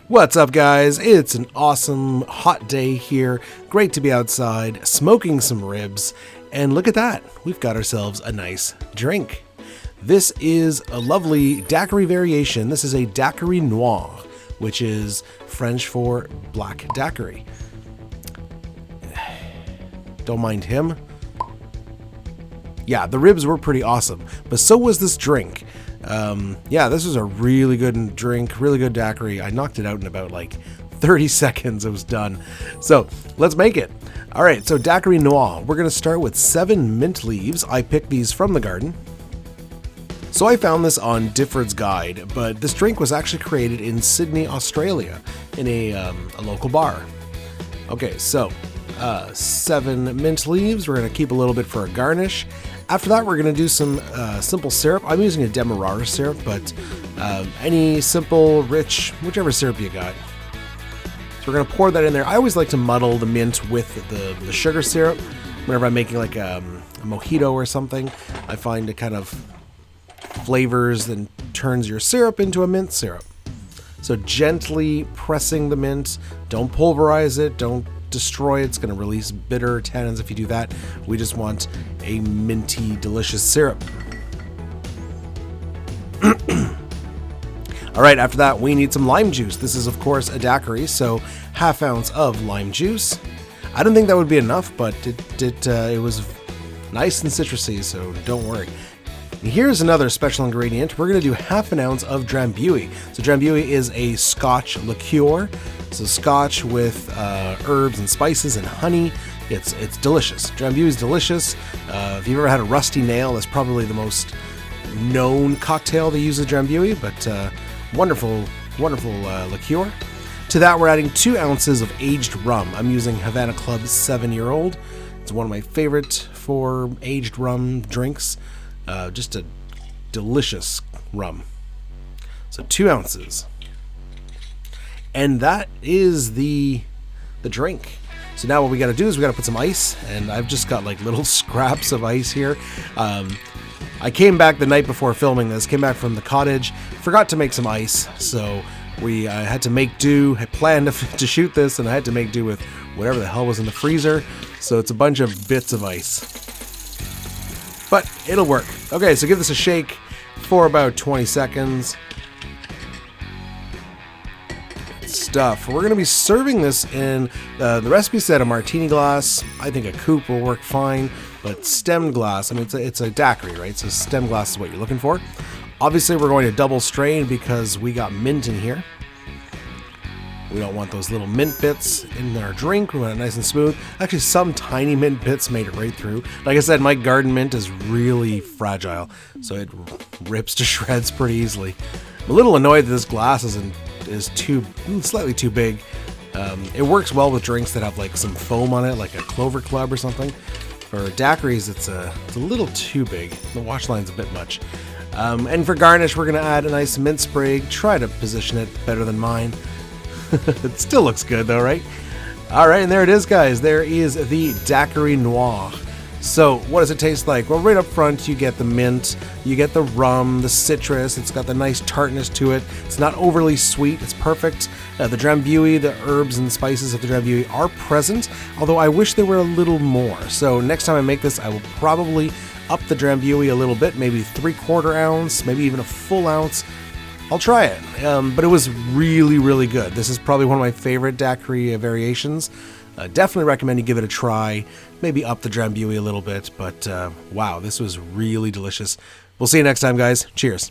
What's up, guys? It's an awesome hot day here. Great to be outside, smoking some ribs. And look at that, we've got ourselves a nice drink. This is a lovely daiquiri variation. This is a Daiquiri Noir, which is French for black daiquiri. Don't mind him. Yeah, the ribs were pretty awesome, but so was this drink. Yeah, this was a really good drink, really good daiquiri. I knocked it out in about like 30 seconds. It was done. So let's make it. All right, so Daiquiri Noir. We're going to start with 7 mint leaves. I picked these from the garden. So I found this on Difford's Guide, but this drink was actually created in Sydney, Australia, in a local bar. Okay, so 7 mint leaves. We're going to keep a little bit for a garnish. After that, we're going to do some simple syrup. I'm using a Demerara Syrup, but any simple, rich, whichever syrup you got. So we're going to pour that in there. I always like to muddle the mint with the sugar syrup. Whenever I'm making like a mojito or something, I find it kind of flavors and turns your syrup into a mint syrup. So gently pressing the mint. Don't pulverize it. Don't destroy it. It's going to release bitter tannins if you do that. We just want a minty, delicious syrup. All right, after that, we need some lime juice. This is, of course, a daiquiri, so ½ ounce of lime juice. I didn't think that would be enough, but it was nice and citrusy, so don't worry. And here's another special ingredient. We're going to do ½ ounce of Drambuie. So Drambuie is a Scotch liqueur. So Scotch with herbs and spices and honey. It's delicious. Drambuie is delicious. If you've ever had a rusty nail, that's probably the most known cocktail that uses Drambuie, but wonderful liqueur. To that, we're adding 2 ounces of aged rum. I'm using Havana Club 7-year-old. It's one of my favorite for aged rum drinks. Just a delicious rum. So 2 ounces. And that is the drink. So now what we got to do is we got to put some ice, and I've just got like little scraps of ice here. I came back the night before filming this, came back from the cottage, forgot to make some ice, so I had to make do. I planned to shoot this, and I had to make do with whatever the hell was in the freezer. So it's a bunch of bits of ice. But it'll work. Okay, so give this a shake for about 20 seconds. Stuff. We're going to be serving this in, the recipe said a martini glass. I think a coupe will work fine, but stemmed glass, I mean, it's a daiquiri, right? So stemmed glass is what you're looking for. Obviously, we're going to double strain because we got mint in here. We don't want those little mint bits in our drink. We want it nice and smooth. Actually, some tiny mint bits made it right through. Like I said, my garden mint is really fragile, so it rips to shreds pretty easily. I'm a little annoyed that this glass is slightly too big. It works well with drinks that have like some foam on it, like a Clover Club or something. For daiquiris, it's a little too big. The wash line's a bit much. And for garnish, we're going to add a nice mint sprig. Try to position it better than mine. It still looks good though, right? All right, and there it is, guys. There is the Daiquiri Noir. So what does it taste like? Well, right up front, you get the mint, you get the rum, the citrus. It's got the nice tartness to it. It's not overly sweet. It's perfect. The Drambuie, the herbs and spices of the Drambuie are present, although I wish there were a little more. So next time I make this, I will probably up the Drambuie a little bit, maybe 3/4 ounce, maybe even a full ounce. I'll try it, but it was really, really good. This is probably one of my favorite daiquiri variations. Definitely recommend you give it a try. Maybe up the Drambuie a little bit, but wow, this was really delicious. We'll see you next time, guys. Cheers.